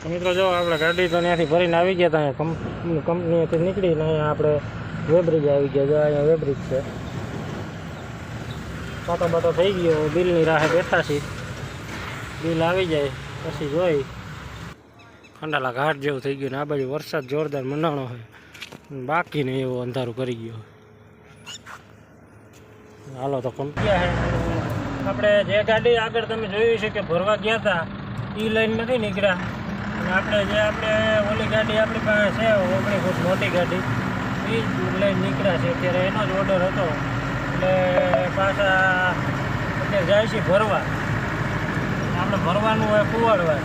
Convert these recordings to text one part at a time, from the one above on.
મિત્રો જો આપણે ગાડી તો ત્યાંથી ભરીને આવી ગયા હતા, અહીંયા કંપનીએથી નીકળીને અહીંયા આપણે વેબ્રિજ આવી ગયા. જો અહીંયા વેબ્રિજ છે, પાટો બાટો થઈ ગયો, બિલની રાહે બેઠા છીએ. બિલ આવી જાય પછી જોઈ. ખંડાલા ઘાટ જેવું થઈ ગયું ને આ બાજુ વરસાદ જોરદાર મંડાણો હોય, બાકી નહીં એવું અંધારું કરી ગયો. હાલો તો કંપની છે. આપણે જે ગાડી આગળ તમે જોયું છે કે ભરવા ગયા હતા એ લાઈન નથી નીકળ્યા, અને આપણે ઓલી ગાડી આપણી પાસે છે 19 ફૂટ મોટી ગાડી, એ જ લાઈન નીકળ્યા છે. અત્યારે એનો જ ઓર્ડર હતો એટલે પાછા અત્યારે જાય છે ભરવા. આપણે ભરવાનું હોય કુવાડવા.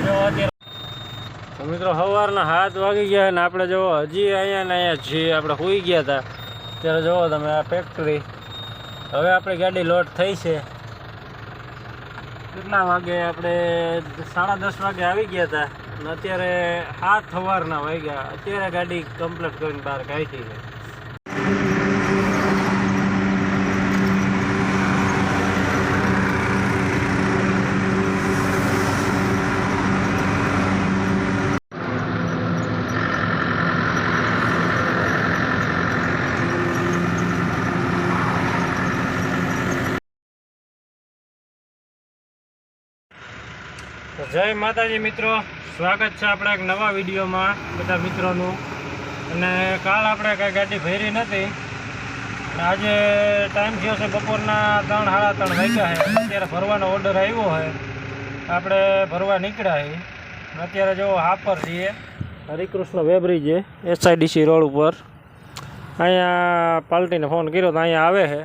જો અત્યારે મિત્રો સવારના 7 વાગી ગયા ને આપણે જો હજી અહીંયા ને અહીંયા છીએ. આપણે સૂઈ ગયા હતા ત્યારે જુઓ તમે આ ફેક્ટરી. હવે આપણી ગાડી લોડ થઈ છે. કેટલા વાગે? આપણે 10:30 વાગે આવી ગયા હતા અને અત્યારે 7 સવારના વાગ્યા. અત્યારે ગાડી કમ્પ્લીટ કરીને બહાર કાઢી છે. જય માતાજી મિત્રો, સ્વાગત છે આપણા એક નવા વિડીયોમાં બધા મિત્રોનું. અને કાલ આપણે કાંઈ ગાડી ભરી નથી અને આજે ટાઈમ થયો છે બપોરના 3-3:30 વાગ્યા છે. અત્યારે ભરવાનો ઓર્ડર આવ્યો છે, આપણે ભરવા નીકળ્યા છે. અત્યારે જો હાપર છીએ, હરિકૃષ્ણ વેબ્રિજે SIDC રોડ ઉપર. અહીંયા પાલટીને ફોન કર્યો તો અહીંયા આવે છે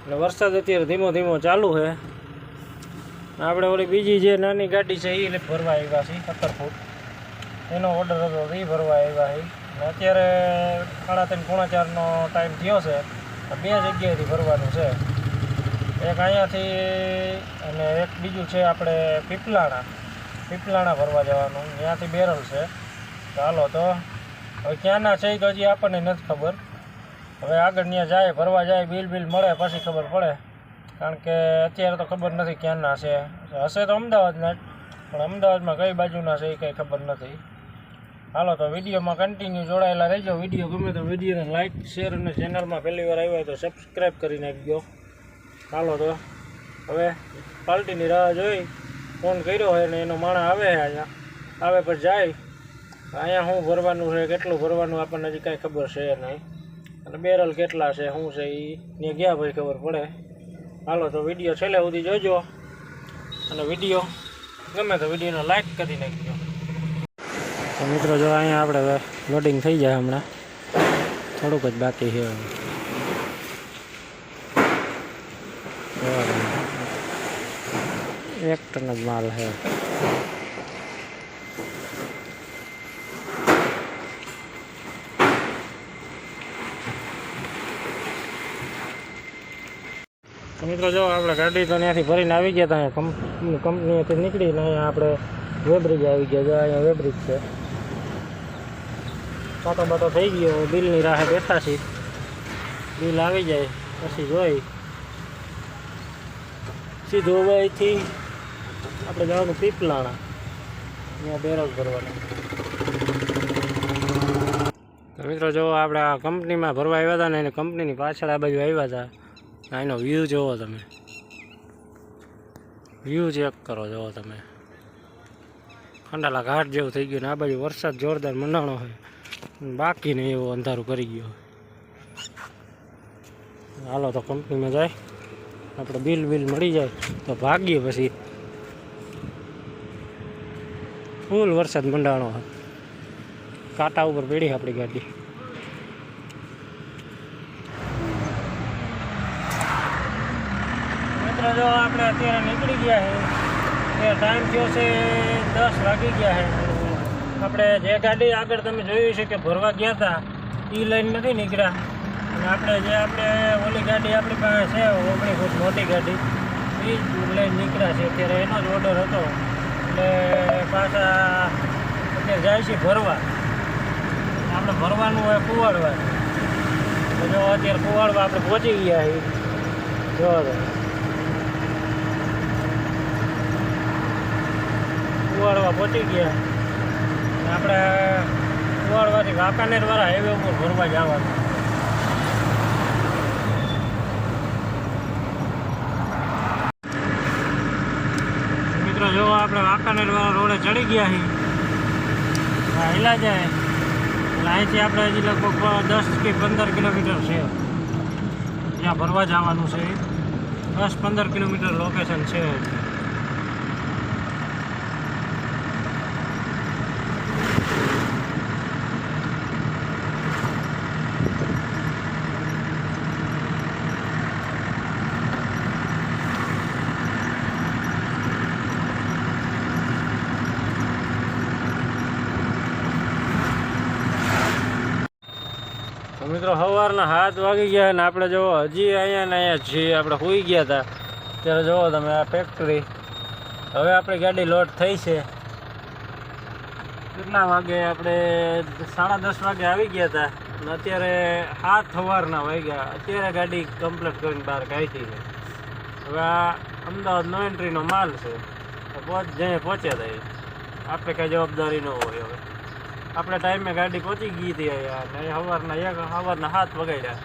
અને વરસાદ અત્યારે ધીમો ધીમો ચાલુ છે. આપણે ઓલી બીજી જે નાની ગાડી છે એ ભરવા આવ્યા છીએ 17 ફૂટ, એનો ઓર્ડર હતો એ ભરવા આવ્યા છે. અત્યારે 3:30-4:30નો ટાઈમ થયો છે. 2 જગ્યાએથી ભરવાનું છે, એક અહીંયાથી અને એક બીજું છે આપણે પીપલાણા ભરવા જવાનું. ત્યાંથી બેરલ છે. ચાલો તો હવે ક્યાંના છે તો હજી આપણને નથી ખબર. હવે આગળ ત્યાં જાય ભરવા જાય, બિલ મળે પછી ખબર પડે, કારણ કે અત્યારે તો ખબર નથી ક્યાંના છે. હશે તો અમદાવાદના જ, પણ અમદાવાદમાં કઈ બાજુના છે એ કંઈ ખબર નથી. હાલો તો વિડીયોમાં કન્ટિન્યુ જોડાયેલા રહેજો. વિડીયો ગમે તો વિડીયોને લાઇક, શેર અને ચેનલમાં પહેલી વાર આવ્યા તો સબસ્ક્રાઈબ કરી નાખજો. હાલો તો હવે પાર્ટીની રાહ જોઈ, ફોન કર્યો હોય ને એનો માણસ આવે છે. અહીંયા આવે પછી જાય. અહીંયા શું ભરવાનું છે, કેટલું ભરવાનું આપણને હજી કાંઈ ખબર છે નહીં, અને બેરલ કેટલા છે શું છે એ ત્યાં ગયા ભાઈ ખબર પડે. હાલો તો વિડીયો છેલ્લે સુધી જોજો, અને વિડીયો ગમે તો વિડીયોને લાઈક કરી નાખજો. તો મિત્રો જો અહીંયા આપણે લોડિંગ થઈ જાય, હમણાં થોડુંક જ બાકી છે. 1 ટન જ માલ છે. મિત્રો જો આપણે ગાડી તો ત્યાંથી ભરીને આવી ગયા હતા, અહીંયા કંપનીએથી નીકળીને અહીંયા આપણે વેબ્રિજ આવી ગયા. જો અહીંયા વેબ્રિજ છે, પાટો બાટો થઈ ગયો, બિલની રાહે બેઠા છીએ. બિલ આવી જાય પછી જોઈ. સીધું હવે અહીંથી આપણે જવાનું પીપલાણા, ત્યાં બેરલ ભરવાનું. તો મિત્રો જો આપણે આ કંપનીમાં ભરવા આવ્યા હતા ને એને કંપનીની પાછળ આ બાજુ આવ્યા હતા. એનો વ્યૂ જોવો તમે, વ્યૂ ચેક કરો. જોવો તમે, ખંડાલા ઘાટ જેવું થઈ ગયું ને આ બાજુ વરસાદ જોરદાર મંડાણો હોય, બાકી નહીં એવું અંધારું કરી ગયો. હાલો તો કંપનીમાં જાય, આપણે બિલ મળી જાય તો ભાગીએ. પછી ફૂલ વરસાદ મંડાણો હોય, કાંટા ઉપર પડી આપણી ગાડી. જો આપણે અત્યારે નીકળી ગયા છે, ટાઈમ થયો છે 10 વાગી ગયા છે. આપણે જે ગાડી આગળ તમે જોયું છે કે ભરવા ગયા હતા એ લાઈન નથી નીકળ્યા, અને આપણે ઓલી ગાડી આપણી પાસે છે 19 ફૂટ મોટી ગાડી, એ જ લાઈન નીકળ્યા છે. અત્યારે એનો જ ઓર્ડર હતો એટલે પાછા અત્યારે જાય છે ભરવા. આપણે ભરવાનું હોય કુવાડવા. જો અત્યારે કુવાડવા આપણે પહોંચી ગયા છીએ. જો કુવાડવા પહોંચી ગયા. આપણે કુવાડવાથી વાંકાનેરવાળા હાઈવે ઉપર ભરવા જવાનું. મિત્રો જો આપણે વાંકાનેરવાળા રોડે ચડી ગયા છીએ. હિલા જાય એટલે અહીંથી આપણે હજી લગભગ 10 કે 15 કિલોમીટર છે જ્યાં ભરવા જવાનું છે. 10-15 કિલોમીટર લોકેશન છે. તો મિત્રો સવારના 7 વાગી ગયા અને આપણે જો હજી અહીંયા ને અહીંયા છીએ. આપણે સૂઈ ગયા હતા ત્યારે જુઓ તમે આ ફેક્ટરી. હવે આપણી ગાડી લોડ થઈ છે. કેટલા વાગે? આપણે 10:30 વાગે આવી ગયા હતા અને અત્યારે 7 સવારના વાગ્યા. અત્યારે ગાડી કમ્પ્લીટ કરીને બહાર કાઢી છે. હવે આ અમદાવાદ નો એન્ટ્રીનો માલ છે. જ્યાં પહોંચ્યા હતા આપણે કાંઈ જવાબદારી ન હોય. હવે આપણે ટાઈમે ગાડી પહોંચી ગઈ હતી અહીંયા અને સવારના 7 વગાડ્યા.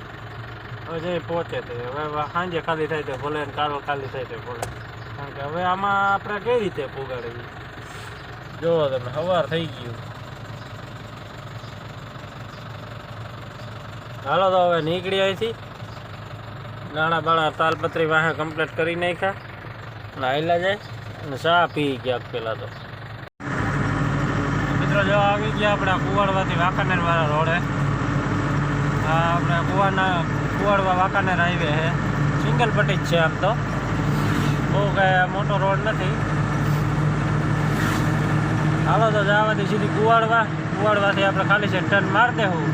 હવે જઈ પહોંચે તે હવે સાંજે ખાલી થાય તો ભલે ને કારો ખાલી થાય તો ભલે. કારણ કે હવે આમાં આપણે કઈ રીતે પુગાડવી જુઓ તમે. સવાર થઈ ગયું. હાલો તો હવે નીકળી અહીંથી. દાણા બાણા તાલપત્રી વાહે કમ્પ્લીટ કરી નાખ્યા અને હાલ્યા જાય અને ચા પી ગયા પહેલાં તો. મિત્રો જો આવી ગયા આપણે કુવાડવાથી વાંકાનેરવાળા રોડે. આપણે કુવાડવા વાંકાનેર હાઈવે છે. સિંગલ પટ્ટી જ છે આમ તો, બહુ કાંઈ મોટો રોડ નથી. હાલો તો જવાથી સીધી કુવાડવાથી આપણે ખાલી છે ટર્ન મારી દેવું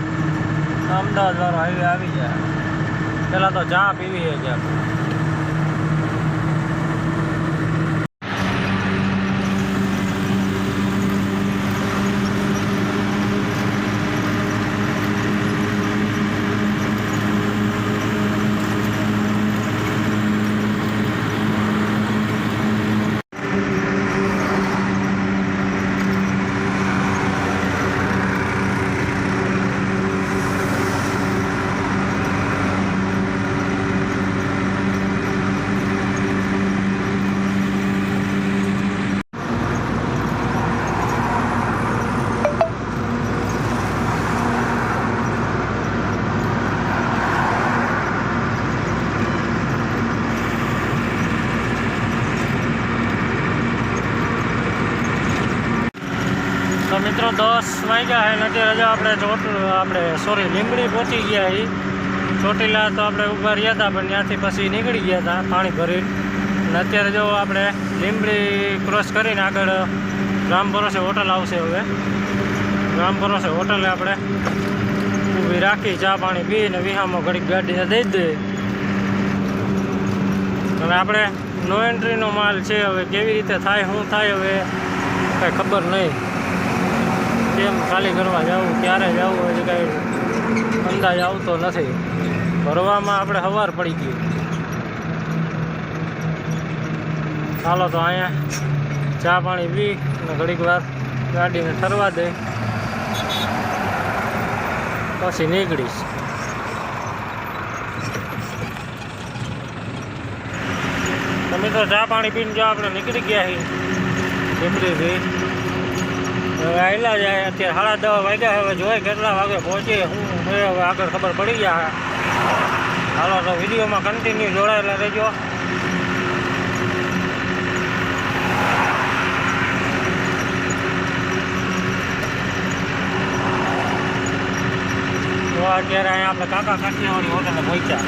તો અમદાવાદવાળો હાઈવે આવી જાય. પહેલાં તો ચા પીવી છે ક્યાંક. તો મિત્રો 10 વાગ્યા અને અત્યારે જો આપણે લીંબડી પહોંચી ગયા છીએ. ચોટીલા તો આપણે ઊભા રહ્યા હતા પણ ત્યાંથી પછી નીકળી ગયા હતા પાણી ભરીને. અને અત્યારે જો આપણે લીંબડી ક્રોસ કરીને આગળ રામ ભરોસે હોટલ આવશે. હવે રામ ભરોસે હોટલે આપણે ઊભી રાખી ચા પાણી પીને વિહામાં ઘડીક ગાડીને દઈ દઈએ. અને આપણે નો એન્ટ્રીનો માલ છે. હવે કેવી રીતે થાય શું થાય હવે કાંઈ ખબર નહીં. કેમ ખાલી કરવા જવું ક્યારે જવું હોય કાંઈ અંદાજ આવતો નથી. ભરવામાં આપણે સવાર પડી ગઈ. ચાલો તો અહીંયા ચા પાણી પી અને ઘડીક વાર ગાડીને ઠરવા દે પછી નીકળીશ. તમે તો ચા પાણી પીને જો આપણે નીકળી ગયા છીએ લીંબડીથી. હવે આવેલા જાય અત્યારે 10:30 વાગ્યા. હવે જોઈએ કેટલા વાગે પહોંચીએ હું હવે આગળ ખબર પડી ગયા. હાલો તો વિડીયોમાં કન્ટિન્યુ જોડાયેલા રહેજો. તો અત્યારે અહીંયા આપણે કાકા કાઠિયાવાડી હોટલે પહોંચ્યા.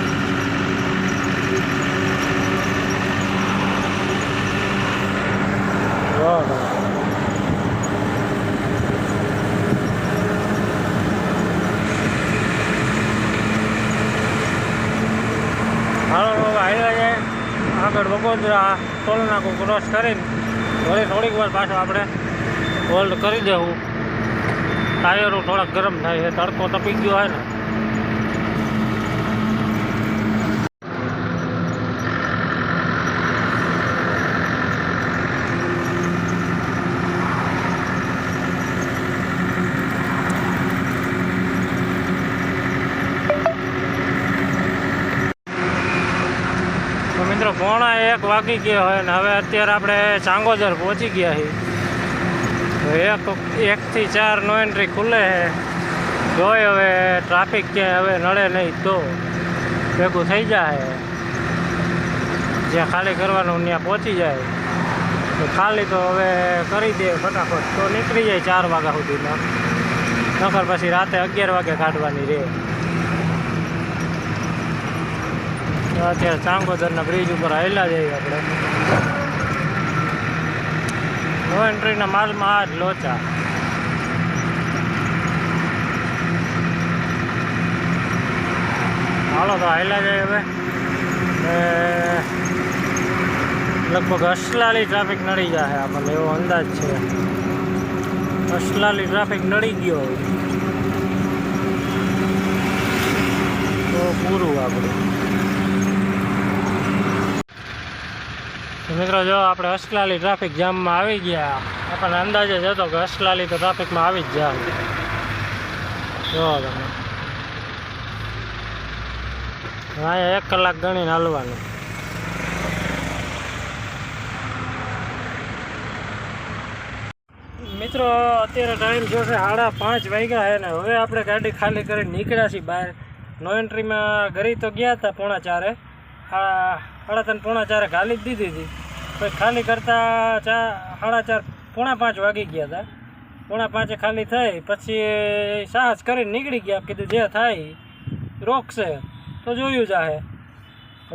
આગળ વગોદરા ટોલ નાકું ક્રોસ કરીને વળી થોડીક વાર પાછું આપણે હોલ્ડ કરી દેવું. ટાયરો થોડાક ગરમ થાય છે, તડકો તપી ગયો હોય ને. 1 વાગી ગયો હોય ને હવે અત્યારે આપણે ચાંગોદર પહોંચી ગયા છીએ. 1 થી 4 નો એન્ટ્રી ખુલે છે. જોઈ હવે ટ્રાફિક ક્યાંય હવે નડે નહીં તો ભેગું થઈ જાય. જ્યાં ખાલી કરવાનું ત્યાં પહોંચી જાય તો ખાલી તો હવે કરી દે ફટાફટ તો નીકળી જાય 4 વાગ્યા સુધીમાં. નકર પછી રાતે 11 વાગે કાઢવાની રહે. અત્યારે ચાંગોદરના બ્રિજ ઉપર આવેલા જઈએ આપણે. નો એન્ટ્રીના માલમાં આ જ લોચા. હાલો તો આવેલા જાય હવે. લગભગ અસલાલી ટ્રાફિક નડી જાય આપણને એવો અંદાજ છે. અસલાલી ટ્રાફિક નડી ગયો હોય તો પૂરું આપણું. મિત્રો જો આપણે અસલાલી ટ્રાફિક જામમાં આવી ગયા. આપણને અંદાજે જ હતો કે અસલાલી તો ટ્રાફિકમાં આવી જ જાય. જો તમે અહીંયા 1 કલાક ગણીને હાલવાનું. મિત્રો અત્યારે ટાઈમ જોશે 5:30 વાગ્યા છે ને હવે આપણે ગાડી ખાલી કરીને નીકળ્યા છીએ બહાર. નો એન્ટ્રીમાં ઘરી તો ગયા હતા 3:45. 3:45 ખાલી જ દીધી હતી. પછી ખાલી કરતાં 4:30 4:45 વાગી ગયા હતા. 4:45 ખાલી થઈ પછી સાહસ કરીને નીકળી ગયા. કીધું જે થાય રોકશે તો જોયું જાહે.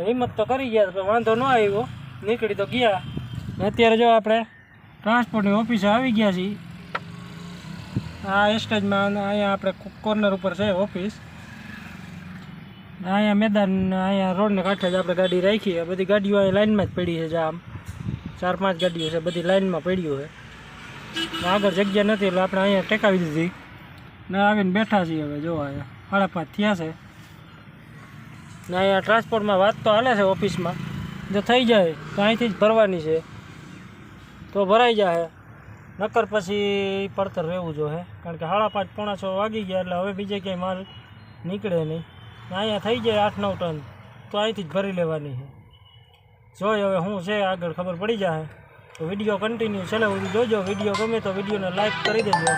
હિંમત તો કરી ગયા પણ વાંધો ન આવ્યો. નીકળી તો ગયા. અત્યારે જો આપણે ટ્રાન્સપોર્ટની ઓફિસે આવી ગયા છીએ. આ એસ્ટેજમાં અહીંયા આપણે કોર્નર ઉપર છે ઓફિસ. અહીંયા મેદાન અહીંયા રોડને કાંઠે જ આપણે ગાડી રાખી. બધી ગાડીઓ અહીં લાઇનમાં જ પડી છે. આમ 4-5 ગાડીઓ છે બધી લાઇનમાં પડ્યું છે. આગળ જગ્યા નથી એટલે આપણે અહીંયા ટેકાવી દીધી ને આવીને બેઠા છીએ. હવે જો અહીંયા 5:30 થયા છે ને અહીંયા ટ્રાન્સપોર્ટમાં વાત તો હાલે છે ઓફિસમાં. જો થઈ જાય તો અહીંથી જ ભરવાની છે તો ભરાઈ જાય. નકર પછી પડતર રહેવું જોઈએ. કારણ કે 5:30 વાગી ગયા એટલે હવે બીજે ક્યાંય માલ નીકળે નહીં. અહીંયા થઈ જાય 8-9 ટન તો અહીંથી જ ભરી લેવાની છે. જોઈ હવે શું છે આગળ ખબર પડી જાય. તો વિડીયો કન્ટિન્યુ છેલ્લે સુધી જોજો. વિડીયો ગમે તો વિડીયોને લાઈક કરી દેજો.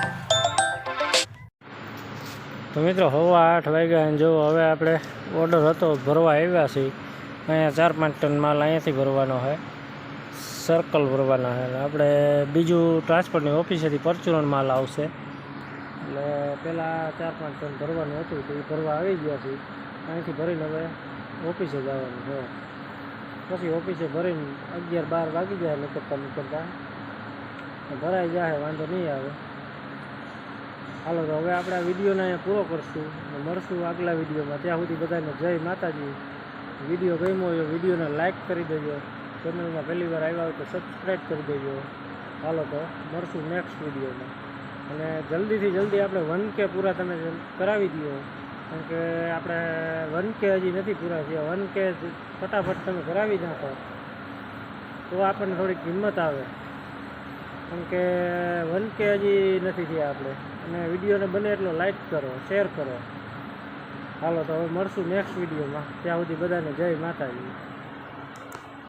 તો મિત્રો 8:15 વાગ્યા અને જો હવે આપણે ઓર્ડર હતો ભરવા આવ્યા છીએ. અહીંયા 4-5 ટન માલ અહીંયાથી ભરવાનો છે. સર્કલ ભરવાના છે. આપણે બીજું ટ્રાન્સપોર્ટની ઓફિસેથી પરચુરણ માલ આવશે એટલે પહેલાં 4-5 ટન ભરવાનું હતું તો એ ભરવા આવી ગયા છીએ. અહીંથી ભરીને હવે ઓફિસે જવાનું છે. પછી ઓફિસે ભરીને 11-12 વાગી જાય નીકળતા ભરાઈ જાય વાંધો નહીં આવે. હાલો તો હવે આપણે આ વિડીયોને અહીંયા પૂરો કરશું. મળશું આગલા વિડીયોમાં. ત્યાં સુધી બધાને જય માતાજી. વિડીયો ગમ્યો હોય વિડીયોને લાઈક કરી દેજો. ચેનલમાં પહેલી વાર આવ્યા હોય તો સબસ્ક્રાઈબ કરી દેજો. હાલો તો મળશું નેક્સ્ટ વિડીયોમાં. અને જલ્દીથી જલ્દી આપણે 1K પૂરા તમે કરાવી દો. કારણ કે આપણે 1K હજી નથી પૂરા થયા. 1K ફટાફટ તમે કરાવી નાખો તો આપણને થોડીક હિંમત આવે. કારણ કે 1K હજી નથી થયા આપણે. અને વિડીયોને બને એટલો લાઈક કરો, શેર કરો. હાલો તો હવે મળશું નેક્સ્ટ વિડીયોમાં. ત્યાં સુધી બધાને જય માતાજી.